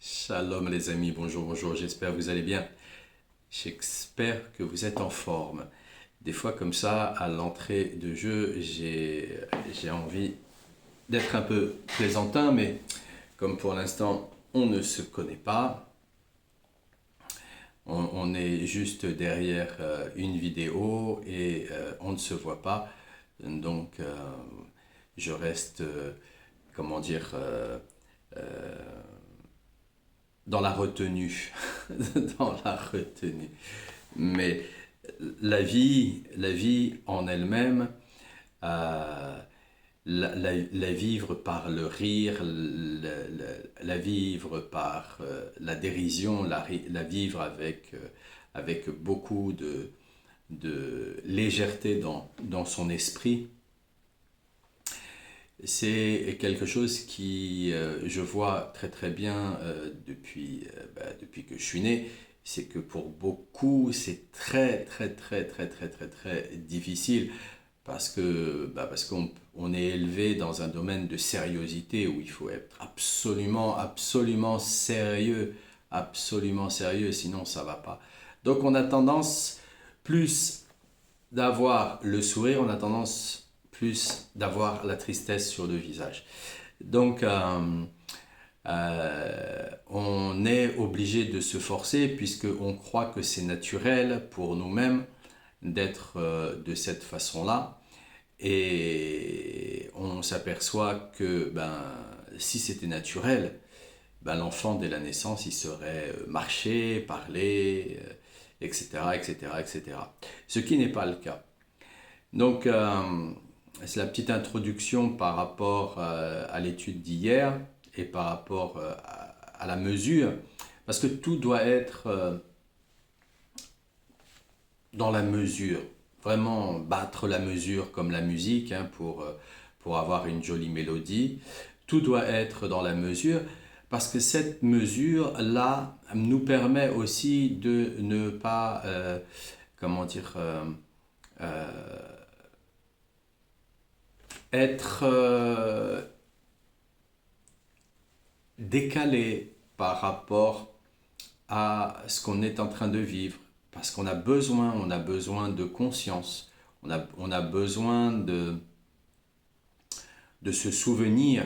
Shalom les amis, bonjour, bonjour, j'espère que vous allez bien. J'espère que vous êtes en forme. Des fois comme ça, à l'entrée de jeu, j'ai envie d'être un peu plaisantin, mais comme pour l'instant on ne se connaît pas, on est juste derrière une vidéo et on ne se voit pas. Donc je reste, comment dire, dans la retenue, dans la retenue. Mais la vie en elle-même, euh, la vivre par le rire, la vivre par la dérision, la vivre avec beaucoup de légèreté dans son esprit, c'est quelque chose qui, je vois très très bien depuis que je suis né, c'est que pour beaucoup c'est très difficile parce qu'on est élevé dans un domaine de sérieuxité où il faut être absolument sérieux, sinon ça va pas. Donc on a tendance plus d'avoir le sourire, on a tendance plus d'avoir la tristesse sur le visage. Donc, on est obligé de se forcer puisqu'on croit que c'est naturel pour nous-mêmes d'être de cette façon-là. Et on s'aperçoit que si c'était naturel, l'enfant dès la naissance, il saurait marcher, parler, etc., etc., etc. Ce qui n'est pas le cas. Donc, c'est la petite introduction par rapport à l'étude d'hier et par rapport à la mesure, parce que tout doit être dans la mesure, vraiment battre la mesure comme la musique pour avoir une jolie mélodie. Tout doit être dans la mesure parce que cette mesure-là nous permet aussi de ne pas, comment dire, être décalé par rapport à ce qu'on est en train de vivre. Parce on a besoin de conscience, on a besoin de se souvenir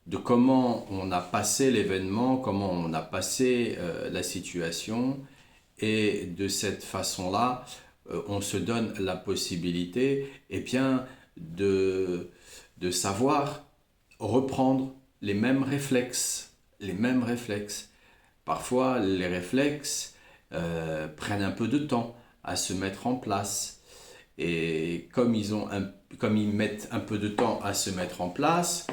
de comment on a passé l'événement, comment on a passé la situation. Et de cette façon-là, on se donne la possibilité de savoir reprendre les mêmes réflexes. Les mêmes réflexes. Parfois, les réflexes prennent un peu de temps à se mettre en place. Et comme ils mettent un peu de temps à se mettre en place,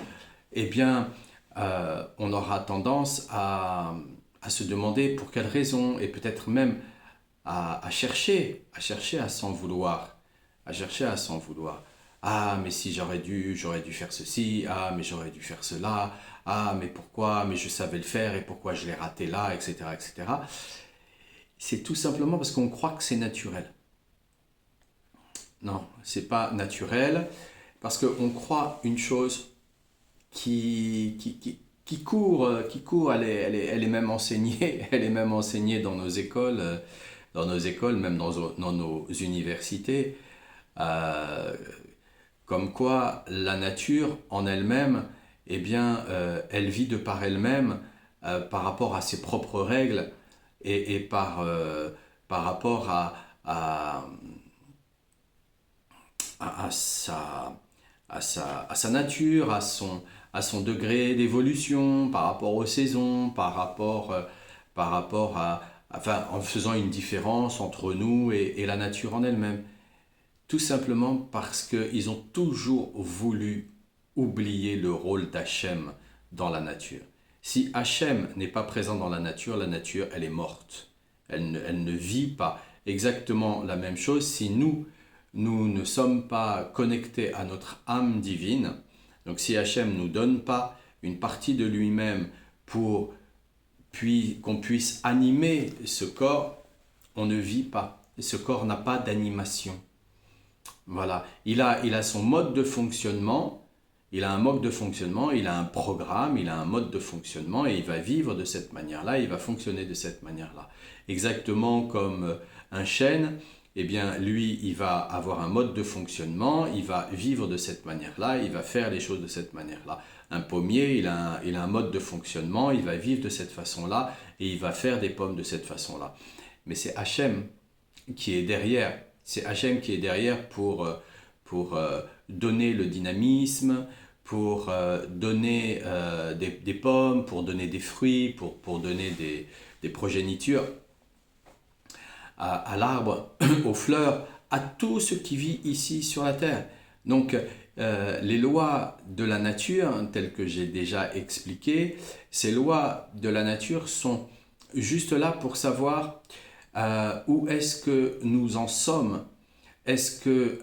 eh bien, on aura tendance à se demander pour quelle raison, et peut-être même à chercher à s'en vouloir, à chercher à s'en vouloir. Ah, mais si j'aurais dû faire ceci, ah, mais j'aurais dû faire cela, ah, mais pourquoi, mais je savais le faire et pourquoi je l'ai raté là, etc., etc. C'est tout simplement parce qu'on croit que c'est naturel. Non, c'est pas naturel parce qu'on croit une chose qui court, elle est même enseignée, elle est même enseignée dans nos écoles, même dans nos universités, euh, comme quoi la nature en elle-même, eh bien, elle vit de par elle-même par rapport à ses propres règles et par rapport à, à sa, à sa nature, à son degré d'évolution, par rapport aux saisons, par rapport enfin, en faisant une différence entre nous et la nature en elle-même. Tout simplement parce qu'ils ont toujours voulu oublier le rôle d'Hachem dans la nature. Si Hachem n'est pas présent dans la nature, elle est morte. Elle ne vit pas exactement la même chose si nous ne sommes pas connectés à notre âme divine. Donc si Hachem ne nous donne pas une partie de lui-même pour qu'on puisse animer ce corps, on ne vit pas. Et ce corps n'a pas d'animation. Voilà, il a son mode de fonctionnement, Il a un mode de fonctionnement, il a un programme, il a un mode de fonctionnement et il va vivre de cette manière-là, il va fonctionner de cette manière-là. Exactement comme un chêne, eh bien lui, il va avoir un mode de fonctionnement, il va vivre de cette manière-là, il va faire les choses de cette manière-là. Un pommier, il a un mode de fonctionnement, il va vivre de cette façon-là et il va faire des pommes de cette façon-là. Mais c'est Hachem qui est derrière. C'est Hachem qui est derrière pour donner le dynamisme, pour donner des pommes, pour donner des fruits, pour donner des progénitures à l'arbre, aux fleurs, à tout ce qui vit ici sur la terre. Donc, les lois de la nature, telles que j'ai déjà expliqué, ces lois de la nature sont juste là pour savoir où est-ce que nous en sommes. Est-ce que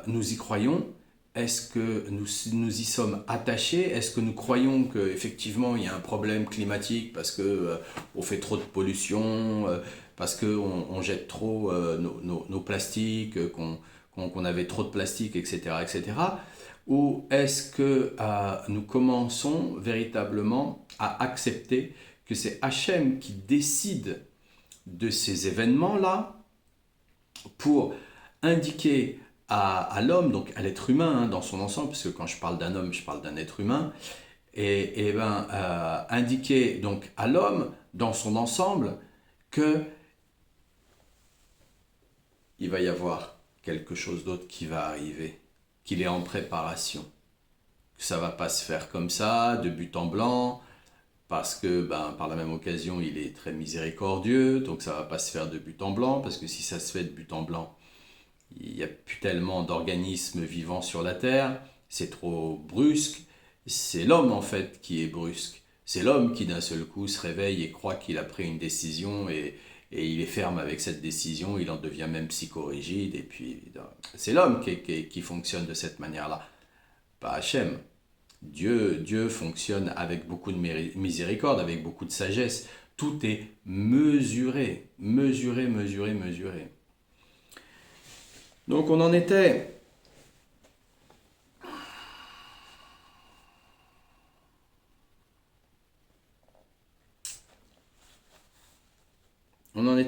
nous y croyons? Est-ce que nous y sommes attachés? Est-ce que nous croyons qu'effectivement il y a un problème climatique parce que on fait trop de pollution, parce qu'on on jette trop nos plastiques, qu'on avait trop de plastique, etc., etc. Ou est-ce que nous commençons véritablement à accepter que c'est Hachem qui décide de ces événements-là pour indiquer à l'homme, donc à l'être humain dans son ensemble, parce que quand je parle d'un homme, je parle d'un être humain, et ben, indiquer donc à l'homme dans son ensemble que il va y avoir quelque chose d'autre qui va arriver, qu'il est en préparation, que ça va pas se faire comme ça, de but en blanc, parce que ben, par la même occasion, il est très miséricordieux, donc ça va pas se faire de but en blanc, parce que si ça se fait de but en blanc, il n'y a plus tellement d'organismes vivants sur la Terre, c'est trop brusque, c'est l'homme en fait qui est brusque. C'est l'homme qui d'un seul coup se réveille et croit qu'il a pris une décision et il est ferme avec cette décision, il en devient même psychorigide et puis c'est l'homme qui fonctionne de cette manière-là, pas Hachem. Dieu fonctionne avec beaucoup de miséricorde, avec beaucoup de sagesse. Tout est mesuré, mesuré, mesuré, mesuré. Donc on en était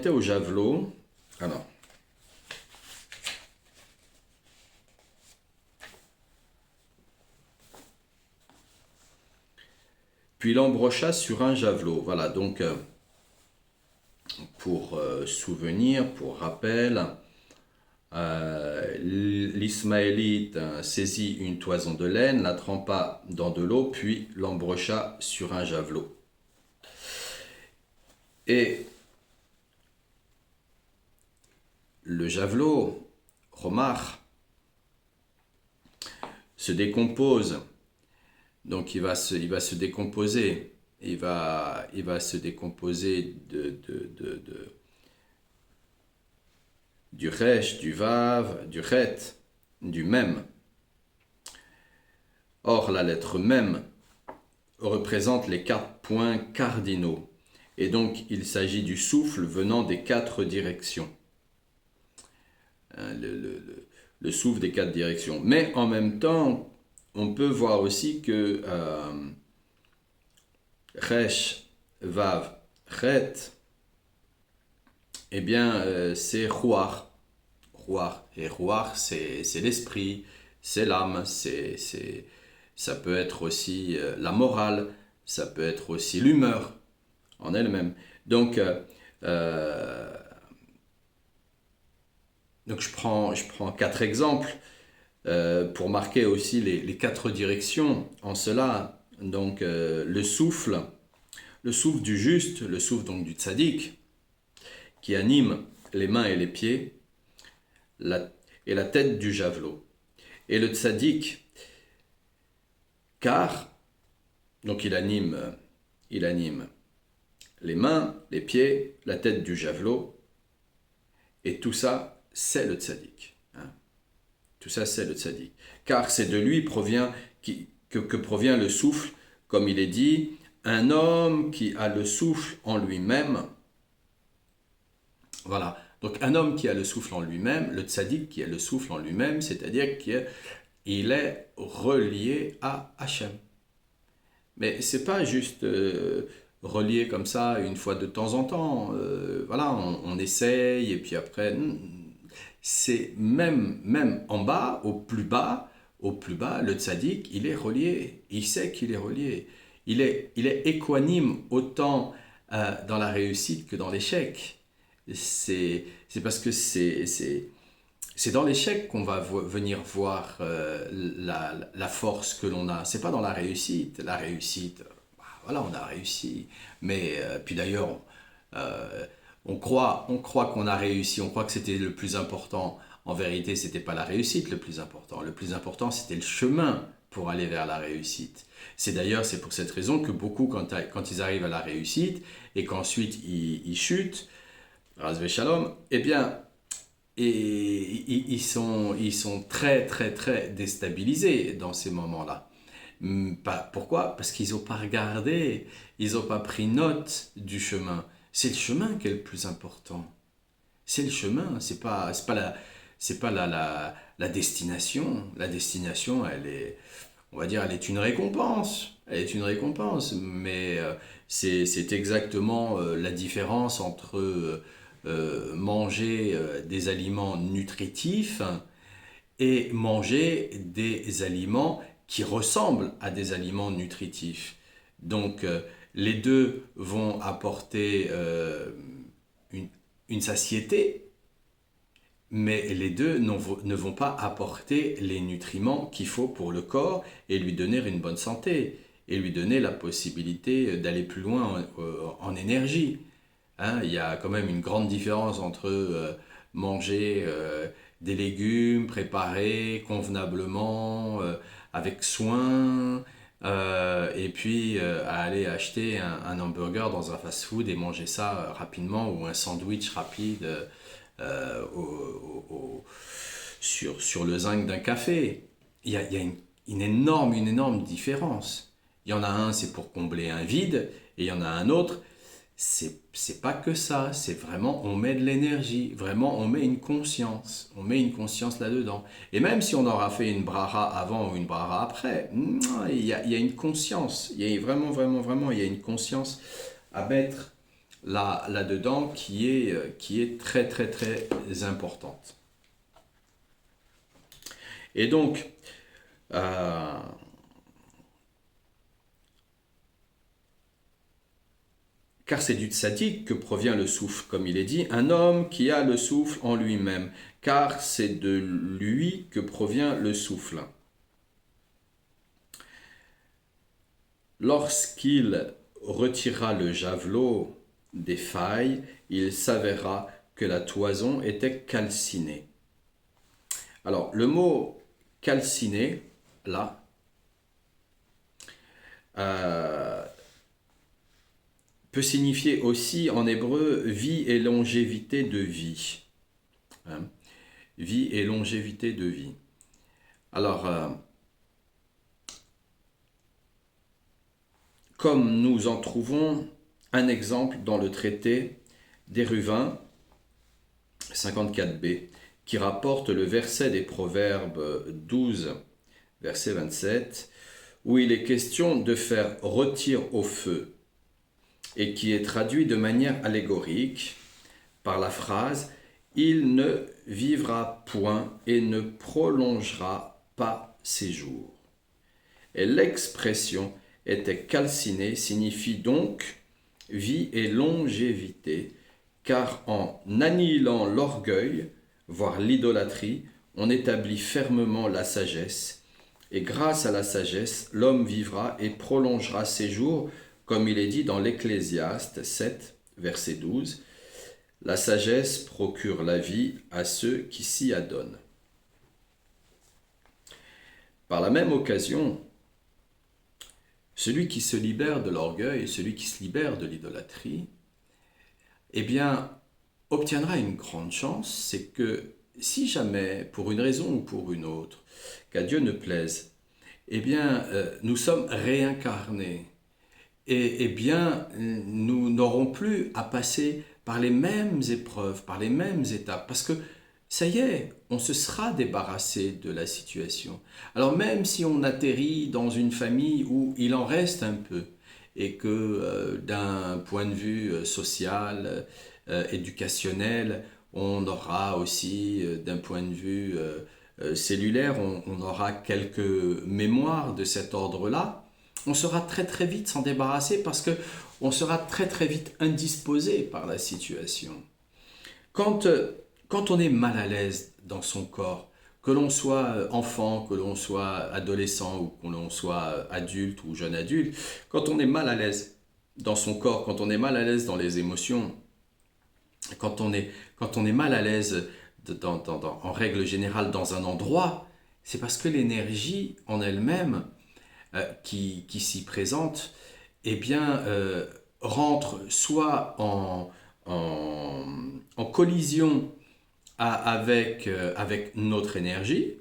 au javelot. Ah non. Puis l'embrocha sur un javelot. Voilà, donc pour souvenir, pour rappel, l'Ismaélite saisit une toison de laine, la trempa dans de l'eau, puis l'embrocha sur un javelot. Et le javelot, Romar, se décompose. Donc il va se décomposer. Il va se décomposer du resh, du vav, du ret, du mem. Or, la lettre mem représente les 4 points cardinaux. Et donc, il s'agit du souffle venant des 4 directions. Le souffle des 4 directions. Mais en même temps, on peut voir aussi que resh, vav, ret, eh bien, c'est Ruach. Ruach. Et Ruach, c'est l'esprit, c'est l'âme, ça peut être aussi la morale, ça peut être aussi l'humeur en elle-même. Donc, je prends 4 exemples pour marquer aussi les 4 directions en cela. Donc, le souffle du juste, le souffle donc du tzaddik, qui anime les mains et les pieds, et la tête du javelot. Et le tzaddik, car, donc il anime les mains, les pieds, la tête du javelot, et tout ça, c'est le tzaddik. Tout ça, c'est le tzaddik. Car c'est de lui que provient le souffle, comme il est dit, un homme qui a le souffle en lui-même. Voilà. Donc un homme qui a le souffle en lui-même, le tzaddik qui a le souffle en lui-même, c'est-à-dire il est relié à Hachem. Mais c'est pas juste relié comme ça une fois de temps en temps. Voilà, on essaye et puis après, c'est même en bas, au plus bas, le tzaddik, il est relié. Il sait qu'il est relié. Il est équanime autant dans la réussite que dans l'échec. C'est parce que c'est dans l'échec qu'on va venir voir la force que l'on a. C'est pas dans la réussite. La réussite, bah, voilà, on a réussi. Mais puis d'ailleurs, euh, on croit qu'on a réussi, on croit que c'était le plus important. En vérité, c'était pas la réussite le plus important. Le plus important, c'était le chemin pour aller vers la réussite. C'est pour cette raison que beaucoup, quand ils arrivent à la réussite et qu'ensuite ils chutent, Ras Shalom, eh bien, ils sont très, très, très déstabilisés dans ces moments-là. Pourquoi? Parce qu'ils n'ont pas regardé, ils n'ont pas pris note du chemin. C'est le chemin qui est le plus important. C'est le chemin, c'est pas la destination. La destination, on va dire, elle est une récompense. Elle est une récompense, mais c'est exactement la différence entre manger des aliments nutritifs et manger des aliments qui ressemblent à des aliments nutritifs. Donc, les deux vont apporter une, une satiété, mais les deux ne vont pas apporter les nutriments qu'il faut pour le corps et lui donner une bonne santé et lui donner la possibilité d'aller plus loin en énergie. Hein, il y a quand même une grande différence entre manger des légumes préparés convenablement, avec soin, et puis à aller acheter un hamburger dans un fast-food et manger ça rapidement ou un sandwich rapide sur le zinc d'un café. Il y a une énorme différence. Il y en a un, c'est pour combler un vide, et il y en a un autre, c'est pas que ça, c'est vraiment, on met de l'énergie, vraiment, on met une conscience là-dedans. Et même si on aura fait une brara avant ou une brara après, il y a une conscience, il y a vraiment, vraiment, vraiment, il y a une conscience à mettre là-dedans qui est très, très, très importante. Et donc, euh, car c'est du tzaddik que provient le souffle, comme il est dit, un homme qui a le souffle en lui-même, car c'est de lui que provient le souffle. Lorsqu'il retira le javelot des failles, il s'avéra que la toison était calcinée. Alors, le mot calciné, là, euh, peut signifier aussi en hébreu vie et longévité de vie. Hein? Vie et longévité de vie. Alors, comme nous en trouvons un exemple dans le traité d'Éruvin 54b, qui rapporte le verset des Proverbes 12, verset 27, où il est question de faire retire au feu, et qui est traduit de manière allégorique par la phrase « Il ne vivra point et ne prolongera pas ses jours ». Et l'expression « était calciné » signifie donc vie et longévité, car en annihilant l'orgueil, voire l'idolâtrie, on établit fermement la sagesse, et grâce à la sagesse, l'homme vivra et prolongera ses jours, comme il est dit dans l'Ecclésiaste 7, verset 12. La sagesse procure la vie à ceux qui s'y adonnent. Par la même occasion, celui qui se libère de l'orgueil, celui qui se libère de l'idolâtrie, eh bien, obtiendra une grande chance, c'est que si jamais, pour une raison ou pour une autre, qu'à Dieu ne plaise, eh bien, nous sommes réincarnés. Et bien, nous n'aurons plus à passer par les mêmes épreuves, par les mêmes étapes, parce que ça y est, on se sera débarrassé de la situation. Alors même si on atterrit dans une famille où il en reste un peu, et que d'un point de vue social, éducationnel, on aura aussi, d'un point de vue cellulaire, on aura quelques mémoires de cet ordre-là, on sera très très vite s'en débarrasser parce que on sera très très vite indisposé par la situation. Quand, quand on est mal à l'aise dans son corps, que l'on soit enfant, que l'on soit adolescent ou que l'on soit adulte ou jeune adulte, quand on est mal à l'aise dans son corps, quand on est mal à l'aise dans les émotions, quand on est mal à l'aise en règle générale dans un endroit, c'est parce que l'énergie en elle-même qui s'y présente, eh bien, rentre soit en, en collision avec notre énergie,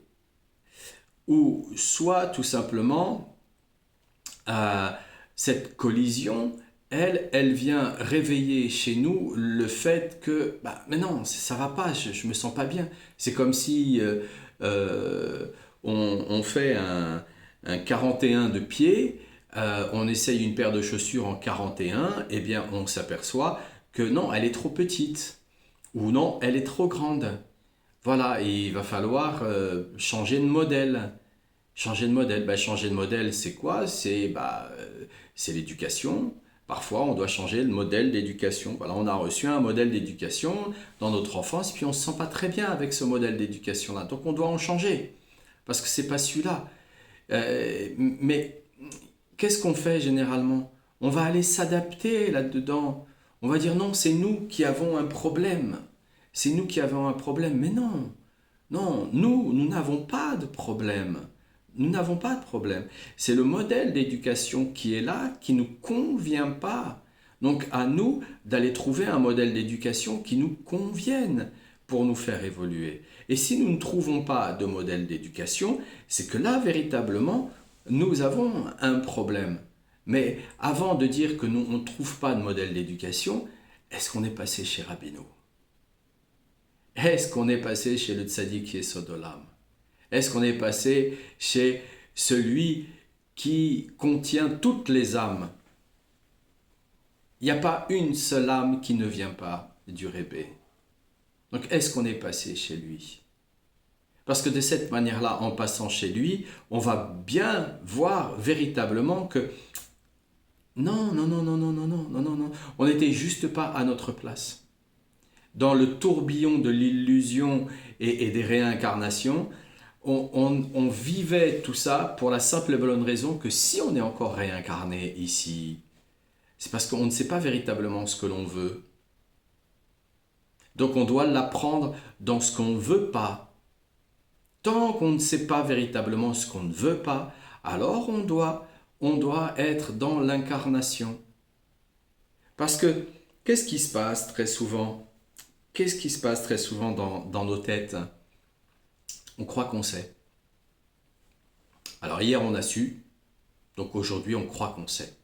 ou soit tout simplement euh, cette collision, elle vient réveiller chez nous le fait que, bah, mais non, ça va pas, je me sens pas bien. C'est comme si on fait un 41 de pied, on essaye une paire de chaussures en 41, et bien on s'aperçoit que non, elle est trop petite, ou non, elle est trop grande. Voilà, et il va falloir changer de modèle. Changer de modèle, changer de modèle, c'est quoi? C'est l'éducation. Parfois, on doit changer le modèle d'éducation. Voilà, on a reçu un modèle d'éducation dans notre enfance, puis on ne se sent pas très bien avec ce modèle d'éducation-là. Donc, on doit en changer, parce que c'est pas celui-là. Mais qu'est-ce qu'on fait généralement? On va aller s'adapter là-dedans. On va dire non, c'est nous qui avons un problème. C'est nous qui avons un problème. Mais non, non, nous n'avons pas de problème. Nous n'avons pas de problème. C'est le modèle d'éducation qui est là, qui ne nous convient pas. Donc à nous d'aller trouver un modèle d'éducation qui nous convienne pour nous faire évoluer. Et si nous ne trouvons pas de modèle d'éducation, c'est que là, véritablement, nous avons un problème. Mais avant de dire que nous, on ne trouve pas de modèle d'éducation, est-ce qu'on est passé chez Rabbeinu? Est-ce qu'on est passé chez le tzaddik Yesod Olam? Est-ce qu'on est passé chez celui qui contient toutes les âmes? Il n'y a pas une seule âme qui ne vient pas du Rébé. Donc est-ce qu'on est passé chez lui? Parce que de cette manière-là, en passant chez lui, on va bien voir véritablement que non, non, non, non, non, non, non, non, non, non, on n'était juste pas à notre place. Dans le tourbillon de l'illusion et des réincarnations, on vivait tout ça pour la simple et bonne raison que si on est encore réincarné ici, c'est parce qu'on ne sait pas véritablement ce que l'on veut. Donc on doit l'apprendre dans ce qu'on ne veut pas. Tant qu'on ne sait pas véritablement ce qu'on ne veut pas, alors on doit être dans l'incarnation. Parce que qu'est-ce qui se passe très souvent? Qu'est-ce qui se passe très souvent dans nos têtes? On croit qu'on sait. Alors hier on a su, donc aujourd'hui on croit qu'on sait.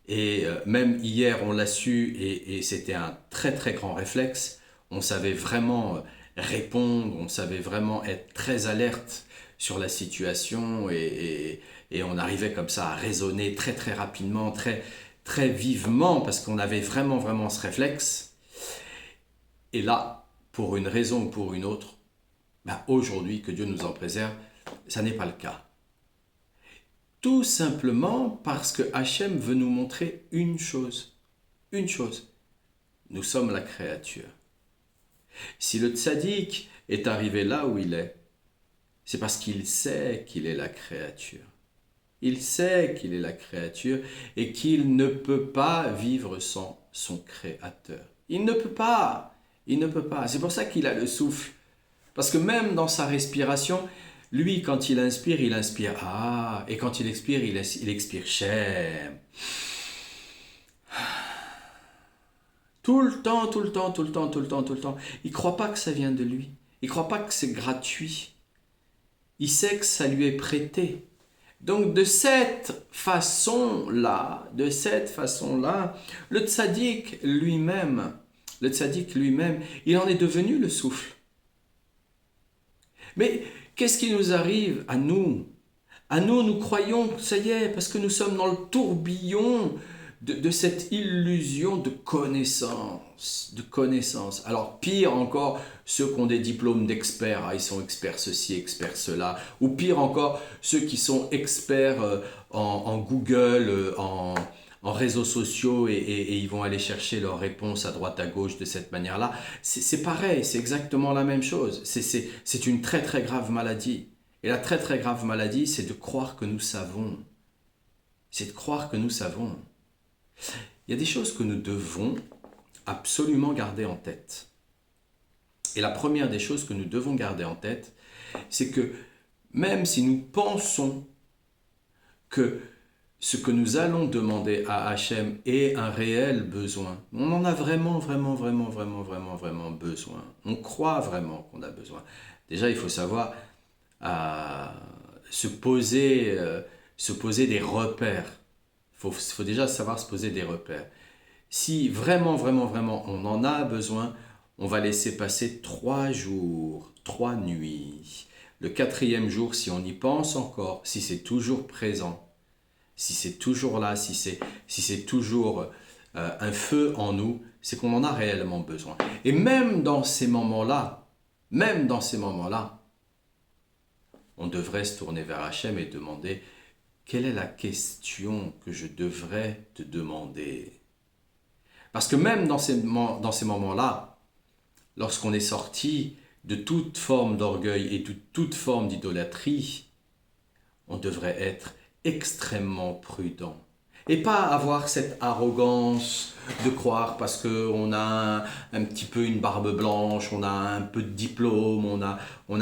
Et même hier on l'a su et c'était un très très grand réflexe. On savait vraiment répondre, on savait vraiment être très alerte sur la situation et on arrivait comme ça à raisonner très très rapidement, très très vivement parce qu'on avait vraiment vraiment ce réflexe. Et là, pour une raison ou pour une autre, aujourd'hui, que Dieu nous en préserve, ça n'est pas le cas. Tout simplement parce que Hachem veut nous montrer une chose. Une chose. Nous sommes la créature. Si le tzaddik est arrivé là où il est, c'est parce qu'il sait qu'il est la créature. Il sait qu'il est la créature et qu'il ne peut pas vivre sans son créateur. Il ne peut pas. Il ne peut pas. C'est pour ça qu'il a le souffle. Parce que même dans sa respiration, lui, quand il inspire Ah, et quand il expire Shem. Tout le temps, tout le temps, tout le temps, tout le temps, tout le temps. Il ne croit pas que ça vient de lui. Il ne croit pas que c'est gratuit. Il sait que ça lui est prêté. Donc de cette façon-là, le tzaddik lui-même, il en est devenu le souffle. Mais qu'est-ce qui nous arrive à nous? À nous, nous croyons, ça y est, parce que nous sommes dans le tourbillon de cette illusion de connaissance, de connaissance. Alors pire encore, ceux qui ont des diplômes d'experts, ah, ils sont experts ceci, experts cela, ou pire encore, ceux qui sont experts en Google, en réseaux sociaux et ils vont aller chercher leurs réponses à droite à gauche de cette manière-là. C'est pareil, c'est exactement la même chose. C'est une très très grave maladie. Et la très très grave maladie, c'est de croire que nous savons. C'est de croire que nous savons. Il y a des choses que nous devons absolument garder en tête. Et la première des choses que nous devons garder en tête, c'est que même si nous pensons que ce que nous allons demander à Hachem est un réel besoin, on en a vraiment, vraiment, vraiment, vraiment, vraiment, vraiment besoin. On croit vraiment qu'on a besoin. Déjà, il faut savoir se poser des repères. Faut déjà savoir se poser des repères. Si vraiment, vraiment, vraiment, on en a besoin, on va laisser passer 3 jours, 3 nuits. Le 4e jour, si on y pense encore, si c'est toujours présent, si c'est toujours là, si c'est toujours un feu en nous, c'est qu'on en a réellement besoin. Et même dans ces moments-là, on devrait se tourner vers Hachem et demander quelle est la question que je devrais te demander. Parce que même dans ces moments-là, lorsqu'on est sorti de toute forme d'orgueil et de toute forme d'idolâtrie, on devrait être extrêmement prudent. Et pas avoir cette arrogance de croire parce qu'on a un petit peu une barbe blanche, on a un peu de diplôme, on a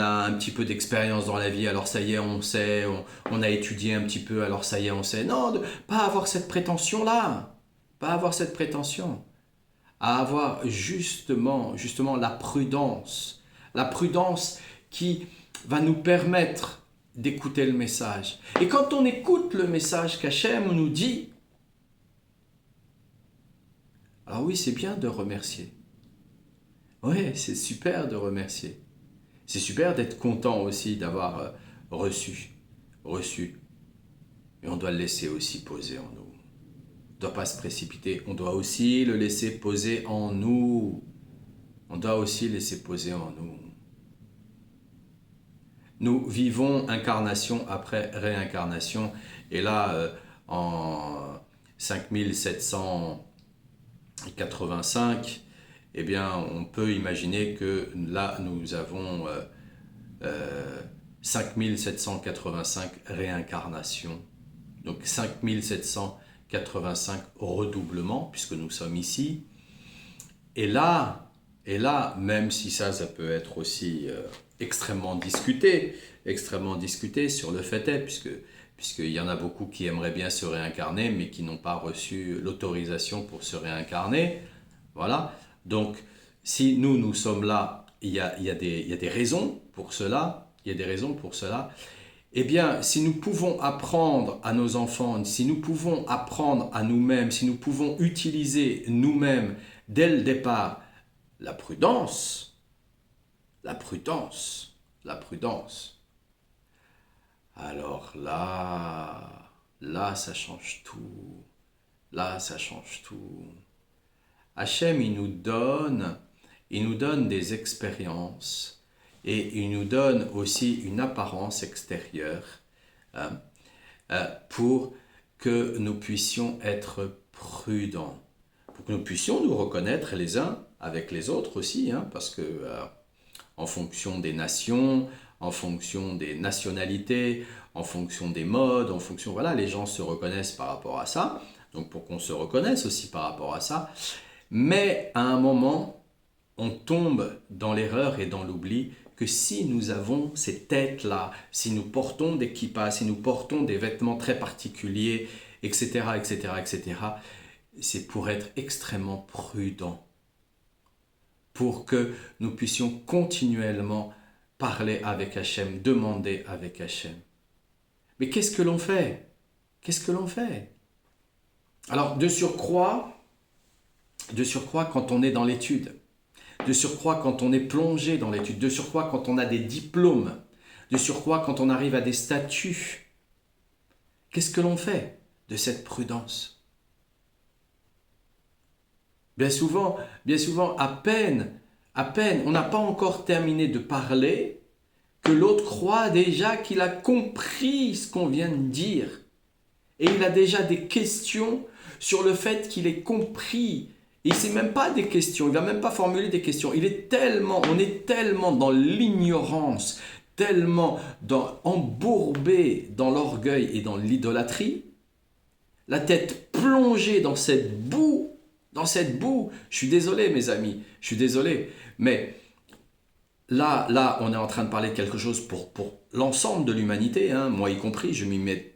un petit peu d'expérience dans la vie, alors ça y est, on sait, on a étudié un petit peu, alors ça y est, on sait. Non, pas avoir cette prétention-là, pas avoir cette prétention, à avoir justement la prudence qui va nous permettre d'écouter le message. Et quand on écoute le message qu'Hachem nous dit, alors oui, c'est bien de remercier. Oui, c'est super de remercier. C'est super d'être content aussi d'avoir reçu. Mais on doit le laisser aussi poser en nous. On ne doit pas se précipiter. On doit aussi le laisser poser en nous. On doit aussi le laisser poser en nous. Nous vivons incarnation après réincarnation. Et là, en 5785, eh bien, on peut imaginer que là, nous avons 5785 réincarnations. Donc 5785 redoublements, puisque nous sommes ici. Et là, même si ça peut être aussi extrêmement discuté sur le fait est, puisqu'il y en a beaucoup qui aimeraient bien se réincarner, mais qui n'ont pas reçu l'autorisation pour se réincarner. Voilà. Donc, si nous sommes là, il y a des raisons pour cela. Eh bien, si nous pouvons apprendre à nos enfants, si nous pouvons apprendre à nous-mêmes, si nous pouvons utiliser nous-mêmes dès le départ la prudence, alors là, ça change tout. Hachem, il nous donne des expériences et il nous donne aussi une apparence extérieure hein, pour que nous puissions être prudents, pour que nous puissions nous reconnaître les uns avec les autres aussi, hein, parce que en fonction des nations, en fonction des nationalités, en fonction des modes, voilà, les gens se reconnaissent par rapport à ça, donc pour qu'on se reconnaisse aussi par rapport à ça, mais à un moment, on tombe dans l'erreur et dans l'oubli que si nous avons ces têtes-là, si nous portons des kippas, si nous portons des vêtements très particuliers, etc., c'est pour être extrêmement prudent, pour que nous puissions continuellement parler avec Hachem, demander avec Hachem. Mais qu'est-ce que l'on fait? Alors, de surcroît, quand on est dans l'étude, de surcroît quand on est plongé dans l'étude, de surcroît quand on a des diplômes, de surcroît quand on arrive à des statuts. Qu'est-ce que l'on fait de cette prudence? Bien souvent, à peine, on n'a pas encore terminé de parler, que l'autre croit déjà qu'il a compris ce qu'on vient de dire. Et il a déjà des questions sur le fait qu'il ait compris. Et ce n'est même pas des questions, il ne va même pas formuler des questions. On est tellement dans l'ignorance, tellement embourbé dans l'orgueil et dans l'idolâtrie, la tête plongée dans cette boue. Je suis désolé mes amis, je suis désolé, mais là, on est en train de parler de quelque chose pour l'ensemble de l'humanité, hein, moi y compris, je m'y mets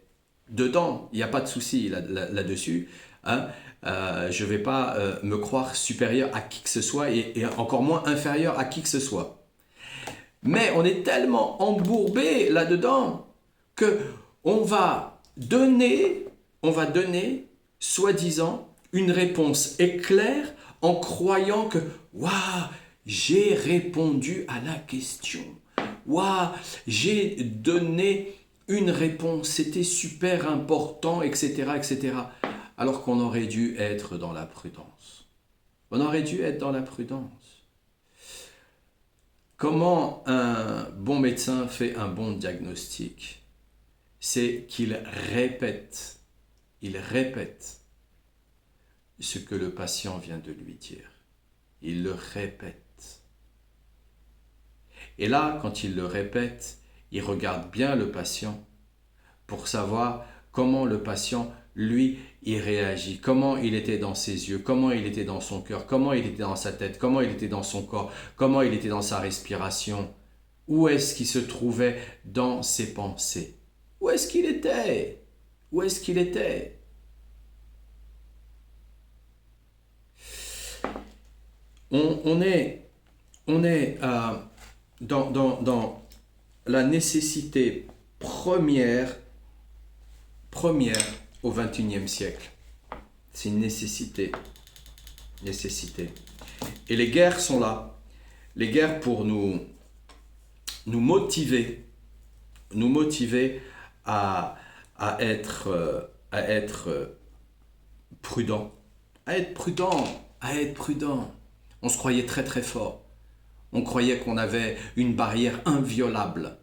dedans, il n'y a pas de souci là-dessus. Hein. Je ne vais pas me croire supérieur à qui que ce soit et encore moins inférieur à qui que ce soit. Mais on est tellement embourbé là-dedans que on va donner, soi-disant, une réponse éclair en croyant que waouh, j'ai répondu à la question. Waouh, j'ai donné une réponse, c'était super important, etc., etc. Alors qu'on aurait dû être dans la prudence. On aurait dû être dans la prudence. Comment un bon médecin fait un bon diagnostic? C'est qu'il répète ce que le patient vient de lui dire. Il le répète. Et là, quand il le répète, il regarde bien le patient pour savoir comment le patient, lui, il réagit, comment il était dans ses yeux, comment il était dans son cœur, comment il était dans sa tête, comment il était dans son corps, comment il était dans sa respiration, où est-ce qu'il se trouvait dans ses pensées, où est-ce qu'il était, où est-ce qu'il était. On est dans la nécessité première au XXIe siècle. C'est une nécessité. Et les guerres sont là. Les guerres pour nous motiver à être prudent. À être prudent. On se croyait très très fort. On croyait qu'on avait une barrière inviolable.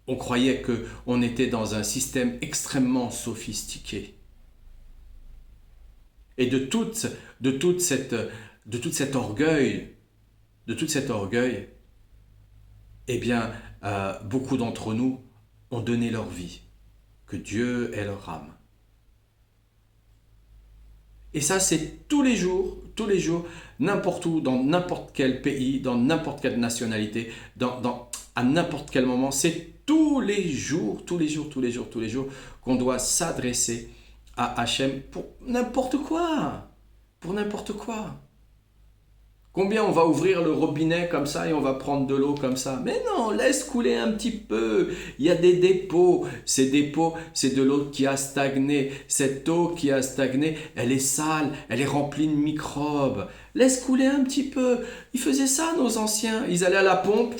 On croyait qu'on était dans un système extrêmement sophistiqué. Et de tout cet orgueil, eh bien, beaucoup d'entre nous ont donné leur vie. Que Dieu ait leur âme. Et ça, c'est tous les jours, n'importe où, dans n'importe quel pays, dans n'importe quelle nationalité, à n'importe quel moment, c'est tous les jours qu'on doit s'adresser à Hachem pour n'importe quoi. Combien on va ouvrir le robinet comme ça et on va prendre de l'eau comme ça? Mais non, laisse couler un petit peu. Il y a des dépôts. Ces dépôts, c'est de l'eau qui a stagné. Cette eau qui a stagné, elle est sale, elle est remplie de microbes. Laisse couler un petit peu. Ils faisaient ça, nos anciens. Ils allaient à la pompe.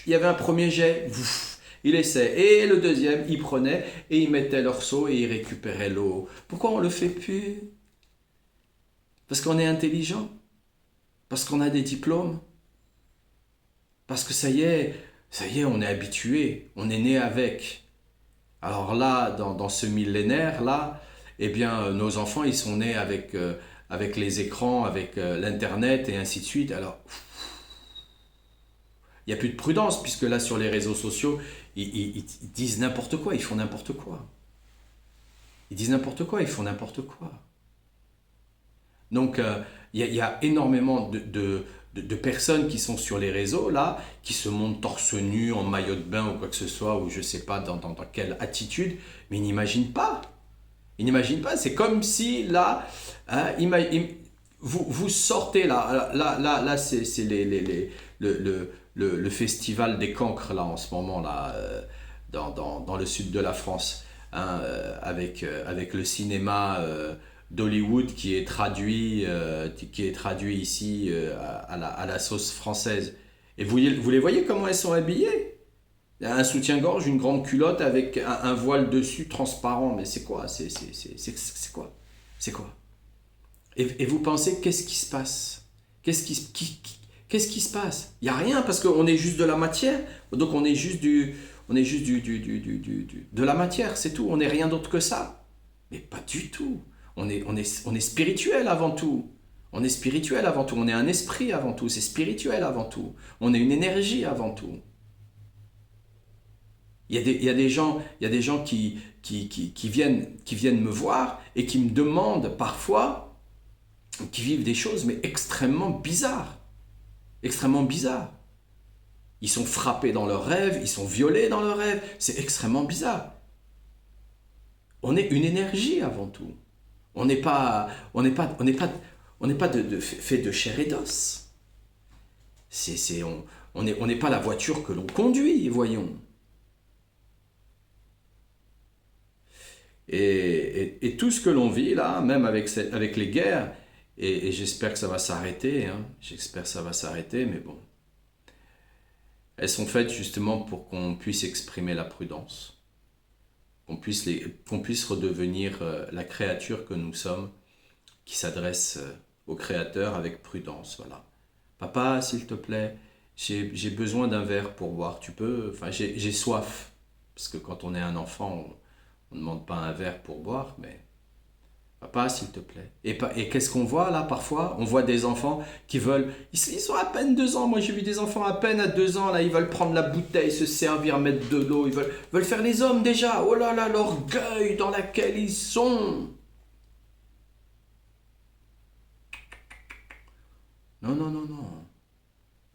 Il y avait un premier jet. Ils laissaient. Et le deuxième, ils prenaient et ils mettaient leur seau et ils récupéraient l'eau. Pourquoi on ne le fait plus? Parce qu'on est intelligent. Parce qu'on a des diplômes. Parce que ça y est, on est habitué, on est né avec. Alors là, dans ce millénaire-là, eh bien, nos enfants, ils sont nés avec les écrans, avec l'Internet et ainsi de suite. Alors, il n'y a plus de prudence, puisque là, sur les réseaux sociaux, ils disent n'importe quoi, ils font n'importe quoi. Ils disent n'importe quoi, ils font n'importe quoi. Donc, il y a énormément de personnes qui sont sur les réseaux, là, qui se montrent torse nu, en maillot de bain ou quoi que ce soit, ou je ne sais pas dans quelle attitude, mais ils n'imaginent pas. C'est comme si, là, hein, vous sortez, là c'est le festival des cancres, là, en ce moment, là, dans le sud de la France, hein, avec le cinéma d'Hollywood qui est traduit ici à la sauce française. Et vous les voyez comment elles sont habillées? Un soutien-gorge, une grande culotte avec un voile dessus transparent. Mais c'est quoi? C'est quoi? C'est quoi? Et vous pensez, qu'est-ce qui se passe? Qu'est-ce qui se passe? Il n'y a rien parce qu'on est juste de la matière. Donc on est juste de la matière, c'est tout. On n'est rien d'autre que ça. Mais pas du tout. On est spirituel avant tout. On est spirituel avant tout. On est un esprit avant tout. C'est spirituel avant tout. On est une énergie avant tout. Il y a des gens, qui viennent me voir et qui me demandent parfois, qui vivent des choses mais extrêmement bizarres. Extrêmement bizarres. Ils sont frappés dans leurs rêves, ils sont violés dans leurs rêves. C'est extrêmement bizarre. On est une énergie avant tout. On n'est pas fait de chair et d'os. On n'est pas la voiture que l'on conduit, voyons. Et tout ce que l'on vit là, même avec les guerres, et j'espère que ça va s'arrêter, hein, j'espère que ça va s'arrêter, mais bon. Elles sont faites justement pour qu'on puisse exprimer la prudence, qu'on puisse redevenir la créature que nous sommes, qui s'adresse au Créateur avec prudence. Voilà. Papa, s'il te plaît, j'ai besoin d'un verre pour boire. Tu peux, enfin, j'ai soif. Parce que quand on est un enfant, on ne demande pas un verre pour boire, mais papa, s'il te plaît. Et qu'est-ce qu'on voit là parfois? On voit des enfants qui veulent... Ils ont à peine 2 ans. Moi j'ai vu des enfants à peine à 2 ans. Là, ils veulent prendre la bouteille, se servir, mettre de l'eau. Ils veulent faire les hommes déjà. Oh là là, l'orgueil dans lequel ils sont. Non, non, non, non.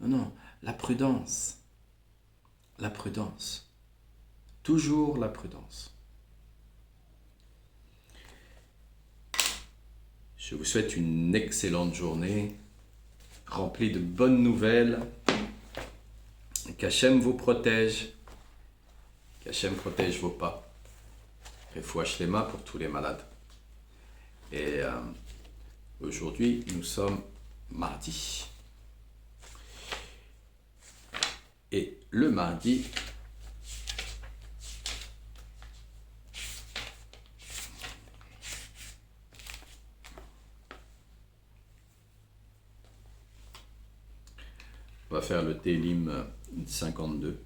Non, non. La prudence. La prudence. Toujours la prudence. Je vous souhaite une excellente journée, remplie de bonnes nouvelles. Qu'Hachem vous protège. Qu'Hachem protège vos pas. Refouach les mains pour tous les malades. Et aujourd'hui, nous sommes mardi. Et le mardi, on va faire le Télim 52.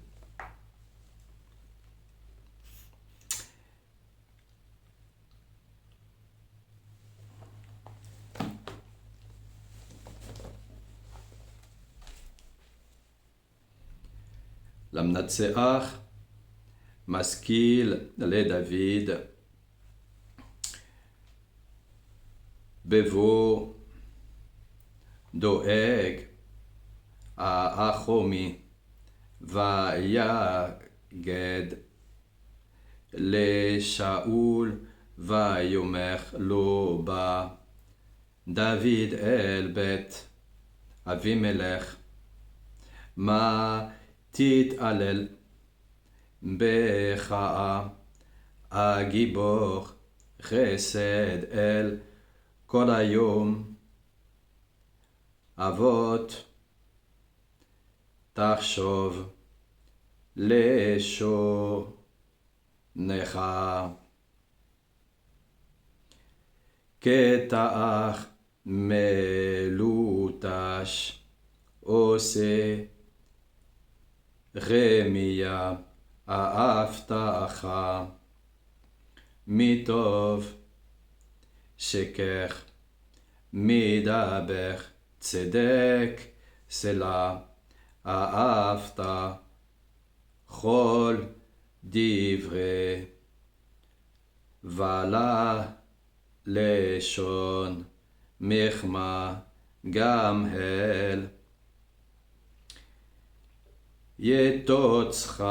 Lamnatseach, Maskil, le David, Bevo, Doeg, Achomi, Vayaged, le Shaul, Vayomer lo ba, David el bet, Avimelech, ma תתעלל בך הגיבור חסד אל כל היום אבות תחשוב לשונך כתח מלוטש עושה רמיה ההבטחה מטוב שקר מדבר צדק סלע אהבת כל דברי ולה לשון מחמה גם הל יתוצך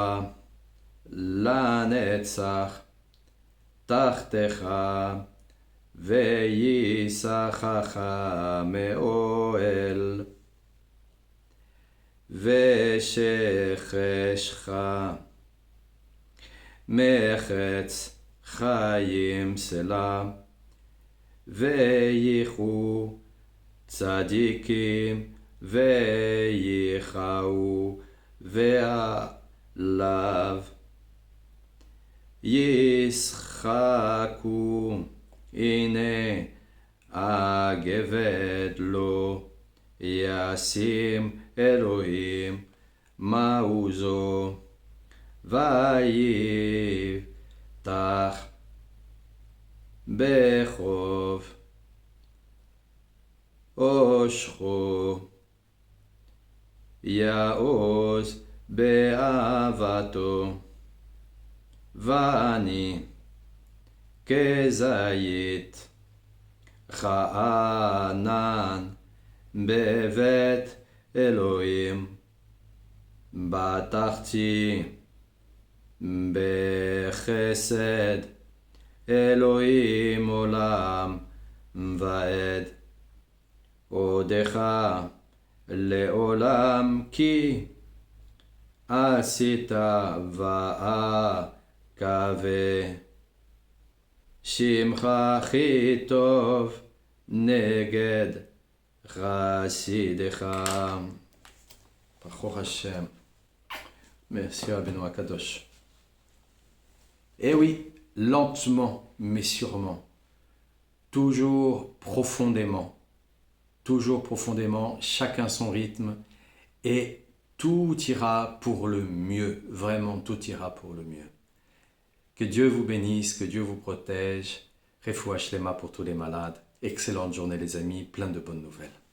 לנצח תחתך וייסחך מאוהל ושכשך מחץ חיים סלע וייחו צדיקים וייחו ועליו ישחקו. הנה אגבד לו ישים אלוהים מעוזו ויפתח בחוב אושכו יעוז באהבתו ואני כזית חנן בבית אלוהים בטחתי בחסד אלוהים עולם ועד עודך לעולם כי עשית ואקווה שמך הכי טוב נגד חסידך. ברוך השם. Merci Rabbeinu Akadosh. Et oui, lentement mais sûrement, toujours profondément, chacun son rythme, et tout ira pour le mieux, vraiment tout ira pour le mieux. Que Dieu vous bénisse, que Dieu vous protège. Refoua Shlema pour tous les malades. Excellente journée les amis, plein de bonnes nouvelles.